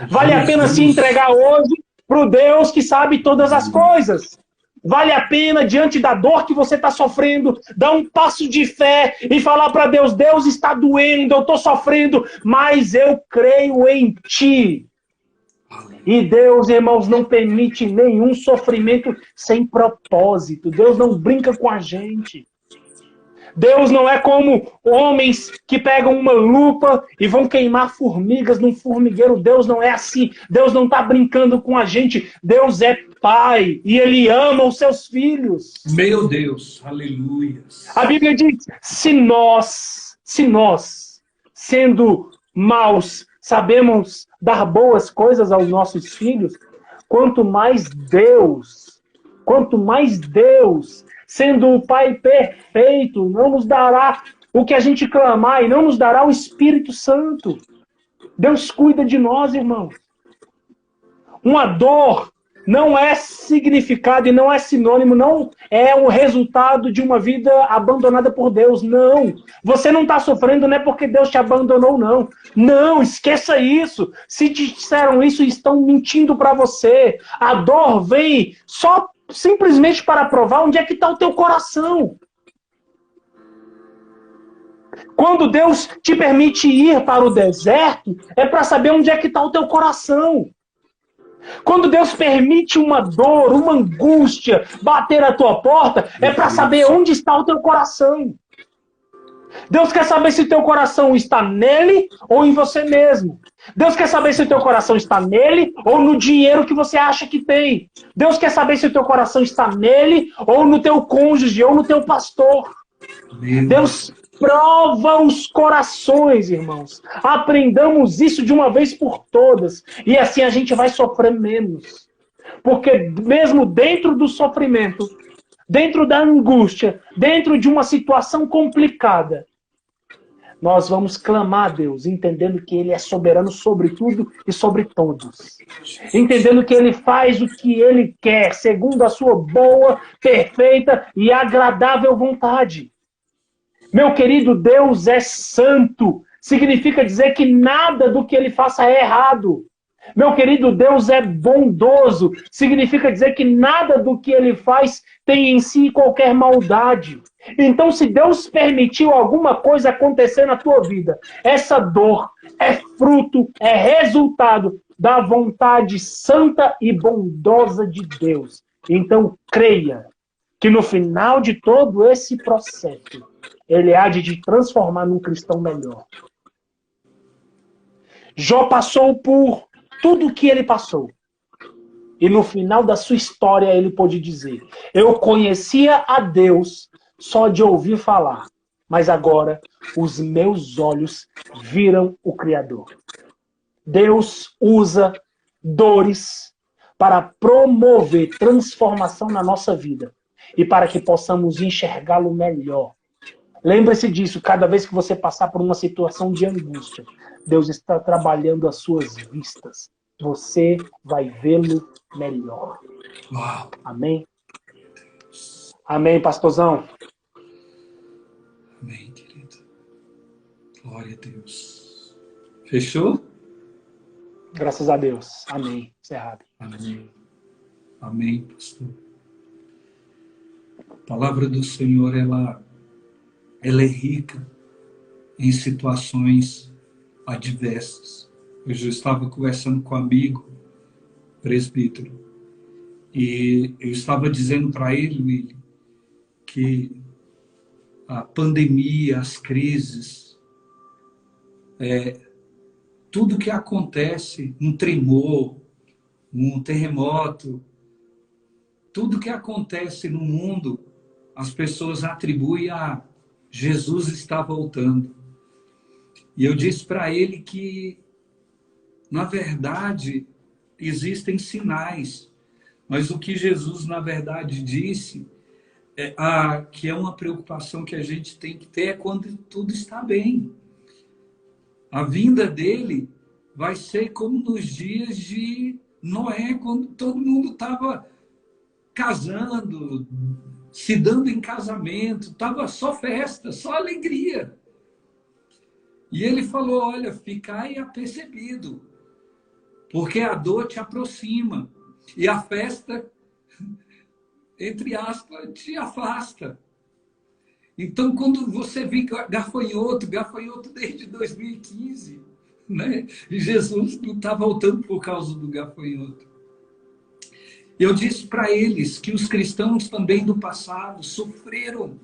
[SPEAKER 4] Vale a pena se entregar hoje para o Deus que sabe todas as coisas. Vale a pena, diante da dor que você está sofrendo, dar um passo de fé e falar para Deus: Deus, está doendo, eu estou sofrendo, mas eu creio em Ti. E Deus, irmãos, não permite nenhum sofrimento sem propósito. Deus não brinca com a gente. Deus não é como homens que pegam uma lupa e vão queimar formigas num formigueiro. Deus não é assim. Deus não está brincando com a gente. Deus é Pai e Ele ama os seus filhos.
[SPEAKER 1] Meu Deus, aleluia.
[SPEAKER 4] A Bíblia diz, se nós, sendo maus, sabemos dar boas coisas aos nossos filhos, quanto mais Deus, sendo o Pai perfeito, não nos dará o que a gente clamar e não nos dará o Espírito Santo. Deus cuida de nós, irmãos. Uma dor não é significado e não é sinônimo, não é o resultado de uma vida abandonada por Deus. Não. Você não está sofrendo não é porque Deus te abandonou, não. Não, esqueça isso. Se te disseram isso, estão mentindo para você. A dor vem só simplesmente para provar onde é que está o teu coração. Quando Deus te permite ir para o deserto, é para saber onde é que está o teu coração. Quando Deus permite uma dor, uma angústia bater a tua porta, é para saber onde está o teu coração. Deus quer saber se o teu coração está nele ou em você mesmo. Deus quer saber se o teu coração está nele ou no dinheiro que você acha que tem. Deus quer saber se o teu coração está nele ou no teu cônjuge ou no teu pastor. Deus prova os corações, irmãos. Aprendamos isso de uma vez por todas. E assim a gente vai sofrer menos. Porque mesmo dentro do sofrimento, dentro da angústia, dentro de uma situação complicada, nós vamos clamar a Deus, entendendo que Ele é soberano sobre tudo e sobre todos. Entendendo que Ele faz o que Ele quer, segundo a sua boa, perfeita e agradável vontade. Meu querido, Deus é santo. Significa dizer que nada do que Ele faça é errado. Meu querido, Deus é bondoso. Significa dizer que nada do que Ele faz tem em si qualquer maldade. Então, se Deus permitiu alguma coisa acontecer na tua vida, essa dor é fruto, é resultado da vontade santa e bondosa de Deus. Então, creia que no final de todo esse processo, Ele há de te transformar num cristão melhor. Jó passou por tudo o que ele passou. E no final da sua história ele pôde dizer: eu conhecia a Deus só de ouvir falar, mas agora os meus olhos viram o Criador. Deus usa dores para promover transformação na nossa vida e para que possamos enxergá-lo melhor. Lembre-se disso, cada vez que você passar por uma situação de angústia, Deus está trabalhando as suas vistas. Você vai vê-lo melhor.
[SPEAKER 1] Uau.
[SPEAKER 4] Amém? Amém, pastorzão?
[SPEAKER 1] Amém, querido. Glória a Deus. Fechou?
[SPEAKER 4] Graças a Deus. Amém. Encerrado.
[SPEAKER 1] Amém. Amém, pastor. A palavra do Senhor, ela é rica em situações adversas. Hoje eu estava conversando com um amigo, presbítero, e eu estava dizendo para ele, William, que a pandemia, as crises, tudo que acontece, um tremor, um terremoto, tudo que acontece no mundo, as pessoas atribuem a Jesus está voltando. E eu disse para ele que, na verdade, existem sinais. Mas o que Jesus, na verdade, disse, que é uma preocupação que a gente tem que ter, é quando tudo está bem. A vinda dele vai ser como nos dias de Noé, quando todo mundo estava casando, se dando em casamento, estava só festa, só alegria. E ele falou, olha, ficai apercebido, porque a dor te aproxima e a festa, entre aspas, te afasta. Então, quando você vê gafanhoto desde 2015, né? E Jesus não está voltando por causa do gafanhoto. Eu disse para eles que os cristãos também do passado sofreram,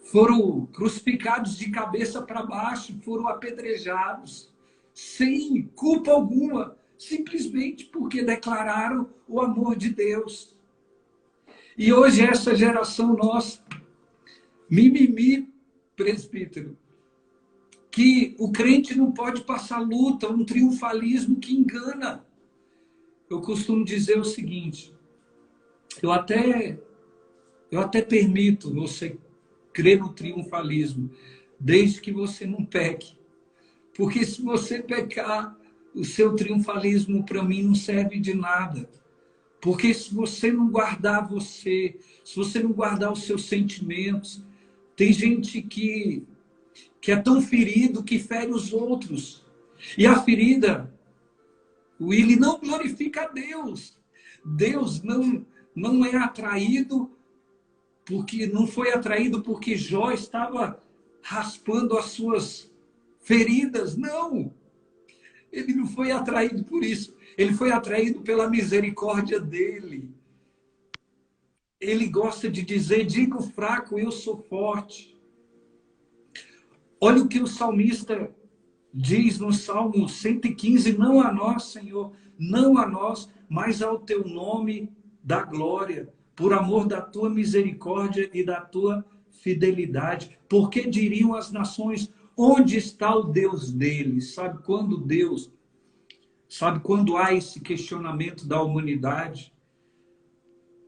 [SPEAKER 1] foram crucificados de cabeça para baixo, foram apedrejados, sem culpa alguma, simplesmente porque declararam o amor de Deus. E hoje essa geração nossa, mimimi, presbítero, que o crente não pode passar luta, um triunfalismo que engana. Eu costumo dizer o seguinte, eu até permito você crer no triunfalismo, desde que você não peque. Porque se você pecar, o seu triunfalismo para mim não serve de nada. Porque se você não guardar você, se você não guardar os seus sentimentos, tem gente que é tão ferido que fere os outros. E a ferida, ele não glorifica a Deus. Deus não é atraído, porque não foi atraído porque Jó estava raspando as suas feridas. Não! Ele não foi atraído por isso. Ele foi atraído pela misericórdia dele. Ele gosta de dizer, diga o fraco, eu sou forte. Olha o que o salmista diz no Salmo 115, não a nós, Senhor, não a nós, mas ao teu nome da glória, por amor da tua misericórdia e da tua fidelidade. Porque diriam as nações, onde está o Deus deles? Sabe quando há esse questionamento da humanidade?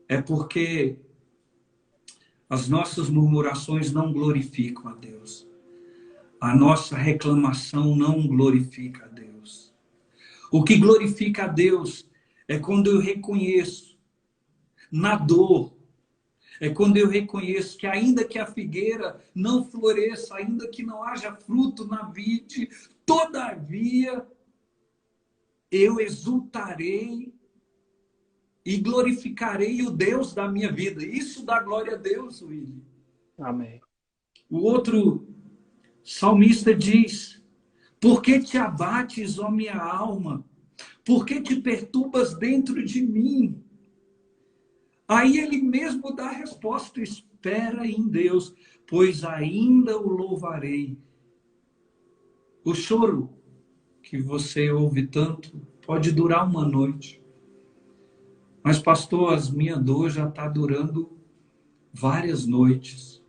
[SPEAKER 1] É porque as nossas murmurações não glorificam a Deus. A nossa reclamação não glorifica a Deus. O que glorifica a Deus é quando eu reconheço na dor, é quando eu reconheço que ainda que a figueira não floresça, ainda que não haja fruto na vide, todavia eu exultarei e glorificarei o Deus da minha vida. Isso dá glória a Deus, William.
[SPEAKER 4] Amém.
[SPEAKER 1] O outro salmista diz, por que te abates, ó minha alma? Por que te perturbas dentro de mim? Aí ele mesmo dá a resposta, espera em Deus, pois ainda o louvarei. O choro que você ouve tanto pode durar uma noite. Mas, pastor, a minha dor já está durando várias noites.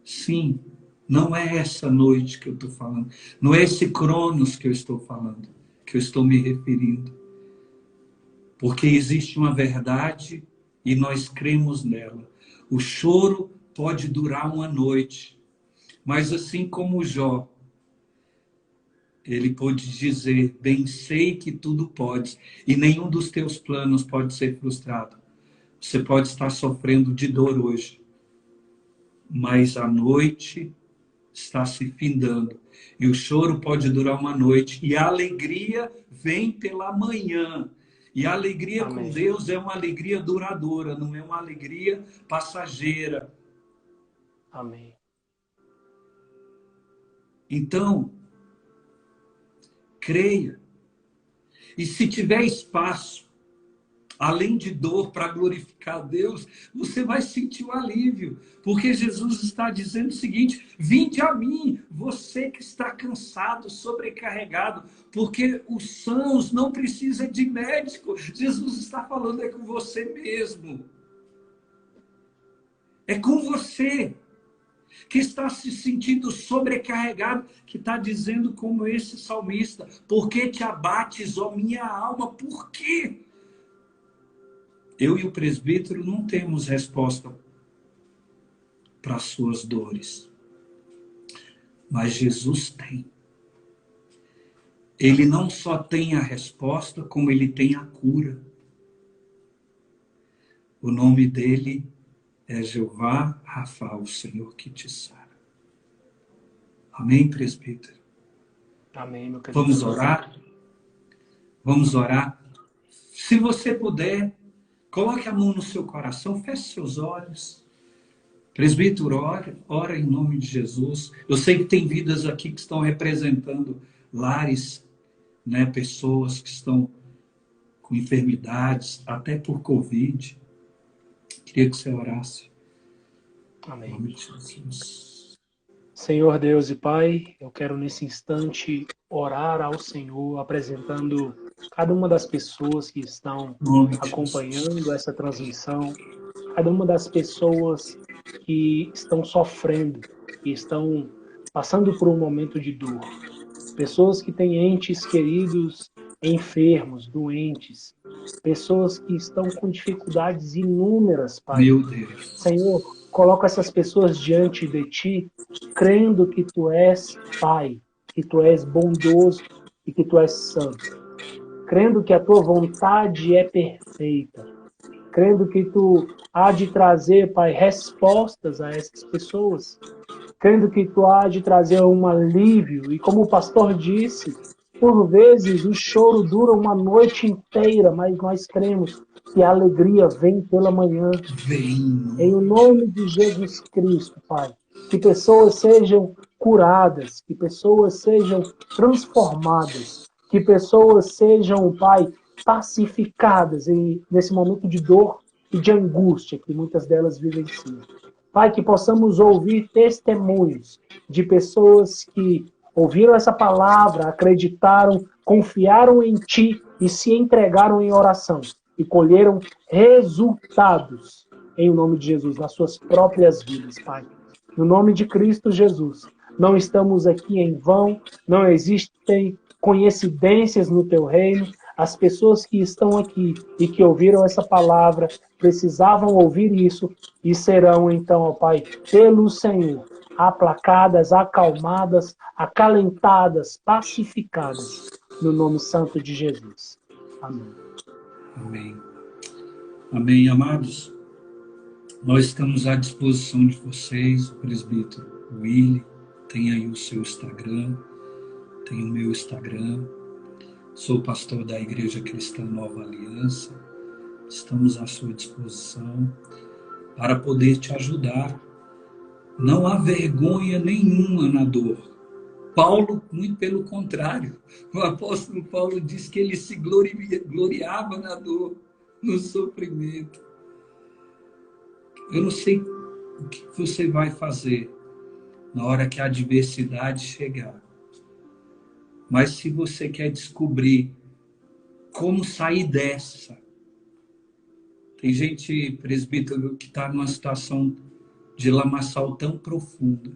[SPEAKER 1] Sim, não é essa noite que eu estou falando. Não é esse Cronos que eu estou falando, que eu estou me referindo. Porque existe uma verdade e nós cremos nela. O choro pode durar uma noite. Mas assim como Jó, ele pôde dizer, bem sei que tudo pode, e nenhum dos teus planos pode ser frustrado. Você pode estar sofrendo de dor hoje, mas a noite está se findando. E o choro pode durar uma noite, e a alegria vem pela manhã. E a alegria
[SPEAKER 4] Amém.
[SPEAKER 1] com Deus é uma alegria duradoura, não é uma alegria passageira.
[SPEAKER 4] Amém.
[SPEAKER 1] Então, creia. E se tiver espaço, além de dor, para glorificar a Deus, você vai sentir o alívio. Porque Jesus está dizendo o seguinte, vinde a mim, você que está cansado, sobrecarregado, porque os sãos não precisam de médico. Jesus está falando é com você mesmo. É com você que está se sentindo sobrecarregado, que está dizendo como esse salmista, por que te abates, ó minha alma? Por quê? Eu e o presbítero não temos resposta para as suas dores. Mas Jesus tem. Ele não só tem a resposta, como ele tem a cura. O nome dele é Jeová Rafa, o Senhor que te sara. Amém, presbítero?
[SPEAKER 4] Amém, meu querido.
[SPEAKER 1] Vamos orar? Vamos orar. Se você puder, coloque a mão no seu coração, feche seus olhos. Presbítero, ora em nome de Jesus. Eu sei que tem vidas aqui que estão representando lares, né, pessoas que estão com enfermidades, até por Covid. Queria que você orasse.
[SPEAKER 4] Amém.
[SPEAKER 1] Em nome de Jesus.
[SPEAKER 4] Senhor Deus e Pai, eu quero nesse instante orar ao Senhor, apresentando cada uma das pessoas que estão
[SPEAKER 1] Em nome de
[SPEAKER 4] acompanhando
[SPEAKER 1] Jesus.
[SPEAKER 4] essa transmissão, cada uma das pessoas que estão sofrendo, que estão passando por um momento de dor. Pessoas que têm entes queridos enfermos, doentes. Pessoas que estão com dificuldades inúmeras, Pai.
[SPEAKER 1] Meu Deus.
[SPEAKER 4] Senhor, coloca essas pessoas diante de Ti, crendo que Tu és Pai, que Tu és bondoso e que Tu és santo. Crendo que a Tua vontade é perfeita. Crendo que Tu há de trazer, Pai, respostas a essas pessoas. Crendo que Tu há de trazer um alívio. E como o pastor disse, por vezes o choro dura uma noite inteira, mas nós cremos que a alegria vem pela manhã.
[SPEAKER 1] Vem.
[SPEAKER 4] Em nome de Jesus Cristo, Pai, que pessoas sejam curadas, que pessoas sejam transformadas, que pessoas sejam, Pai, pacificadas nesse momento de dor e de angústia que muitas delas vivenciam. Pai, que possamos ouvir testemunhos de pessoas que ouviram essa palavra, acreditaram, confiaram em Ti e se entregaram em oração e colheram resultados em nome de Jesus, nas suas próprias vidas, Pai. No nome de Cristo Jesus, não estamos aqui em vão, não existem coincidências no Teu reino. As pessoas que estão aqui e que ouviram essa palavra precisavam ouvir isso e serão então, ó Pai, pelo Senhor, aplacadas, acalmadas, acalentadas, pacificadas, no nome santo de Jesus. Amém.
[SPEAKER 1] Amém. Amém, amados. Nós estamos à disposição de vocês, o presbítero Willy, tem aí o seu Instagram, tem o meu Instagram. Sou pastor da Igreja Cristã Nova Aliança. Estamos à sua disposição para poder te ajudar. Não há vergonha nenhuma na dor. Paulo, muito pelo contrário, o apóstolo Paulo diz que ele se gloriava na dor, no sofrimento. Eu não sei o que você vai fazer na hora que a adversidade chegar. Mas se você quer descobrir como sair dessa, tem gente, presbítero, que está numa situação de lamaçal tão profunda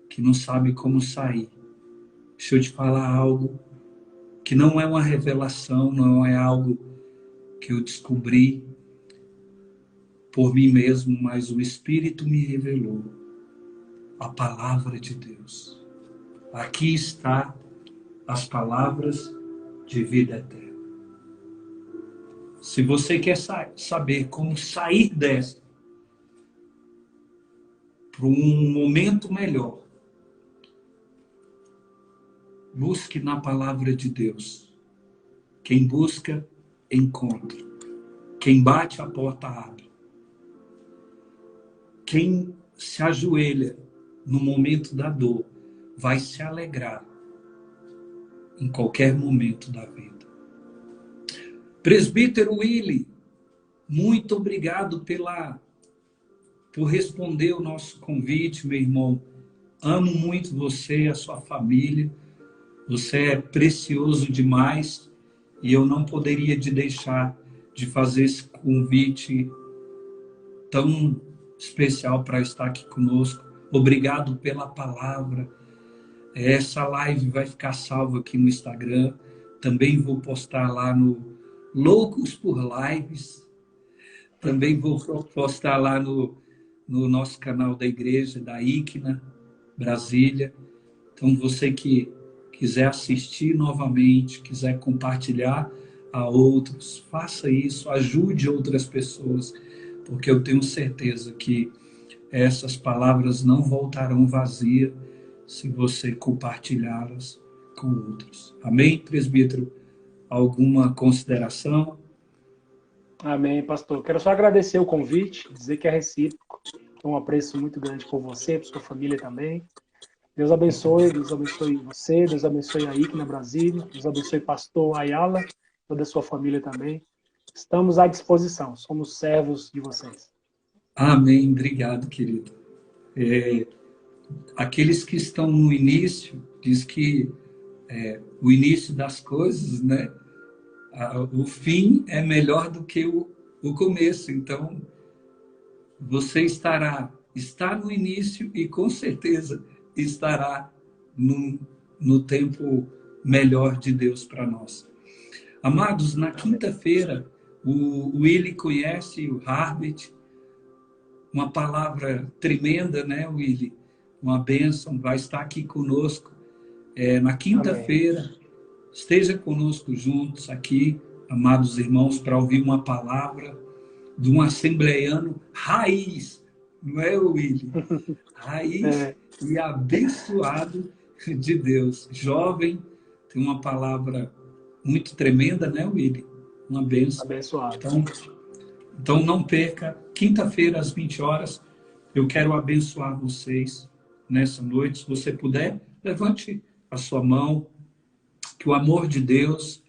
[SPEAKER 1] que não sabe como sair. Deixa eu te falar algo que não é uma revelação, não é algo que eu descobri por mim mesmo, mas o Espírito me revelou a palavra de Deus. Aqui está as palavras de vida eterna. Se você quer saber como sair dessa para um momento melhor, busque na palavra de Deus. Quem busca, encontra. Quem bate, a porta abre. Quem se ajoelha no momento da dor vai se alegrar em qualquer momento da vida. Presbítero Willy, muito obrigado por responder o nosso convite, meu irmão. Amo muito você e a sua família. Você é precioso demais e eu não poderia te deixar de fazer esse convite tão especial para estar aqui conosco. Obrigado pela palavra. Essa live vai ficar salva aqui no Instagram. Também vou postar lá no Loucos por Lives. Também vou postar lá no nosso canal da igreja, da ICNA, Brasília. Então, você que quiser assistir novamente, quiser compartilhar a outros, faça isso, ajude outras pessoas. porque eu tenho certeza que essas palavras não voltarão vazias se você compartilhá-las com outros. Amém, presbítero? Alguma consideração?
[SPEAKER 4] Amém, pastor. Quero só agradecer o convite, dizer que é recíproco. Tenho um apreço muito grande por você, por sua família também. Deus abençoe você, Deus abençoe a Ike na Brasília, Deus abençoe pastor Ayala, toda a sua família também. Estamos à disposição, somos servos de vocês.
[SPEAKER 1] Amém, obrigado, querido. Aqueles que estão no início, diz que o início das coisas, né? O fim é melhor do que o começo. Então, você está no início e com certeza estará no tempo melhor de Deus para nós. Amados, na quinta-feira, o Willy conhece o Harbit, uma palavra tremenda, né, Willy? Uma bênção, vai estar aqui conosco. Na quinta-feira, esteja conosco juntos aqui, amados irmãos, para ouvir uma palavra de um assembleiano raiz, não é, Willy? Raiz e abençoado de Deus. Jovem, tem uma palavra muito tremenda, né, Willy? Uma bênção.
[SPEAKER 4] Abençoado.
[SPEAKER 1] Então não perca, quinta-feira às 20 horas, eu quero abençoar vocês nessa noite. Se você puder, levante a sua mão, que o amor de Deus,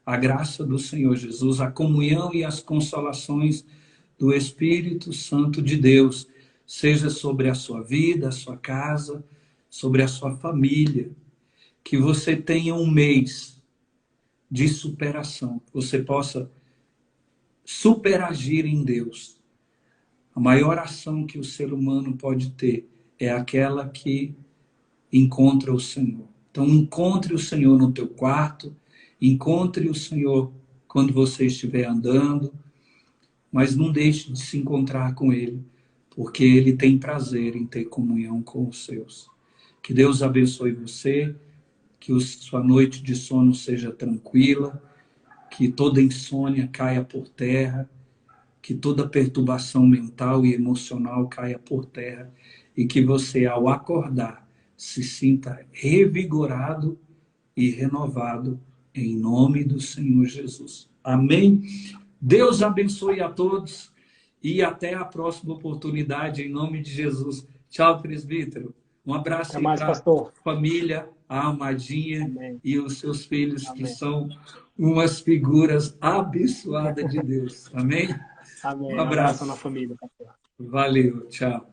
[SPEAKER 1] a graça do Senhor Jesus, a comunhão e as consolações do Espírito Santo de Deus, seja sobre a sua vida, a sua casa, sobre a sua família. Que você tenha um mês de superação, que você possa superagir em Deus. A maior ação que o ser humano pode ter é aquela que encontra o Senhor. Então, encontre o Senhor no teu quarto, encontre o Senhor quando você estiver andando, mas não deixe de se encontrar com Ele, porque Ele tem prazer em ter comunhão com os seus. Que Deus abençoe você, que sua noite de sono seja tranquila, que toda insônia caia por terra, que toda perturbação mental e emocional caia por terra, e que você, ao acordar, se sinta revigorado e renovado em nome do Senhor Jesus. Amém? Deus abençoe a todos e até a próxima oportunidade em nome de Jesus. Tchau, presbítero. Um abraço para a família, a Amadinha. Amém. E os seus filhos. Amém. Que são umas figuras abençoadas de Deus. Amém?
[SPEAKER 4] Amém.
[SPEAKER 1] Um abraço
[SPEAKER 4] na família.
[SPEAKER 1] Valeu, tchau.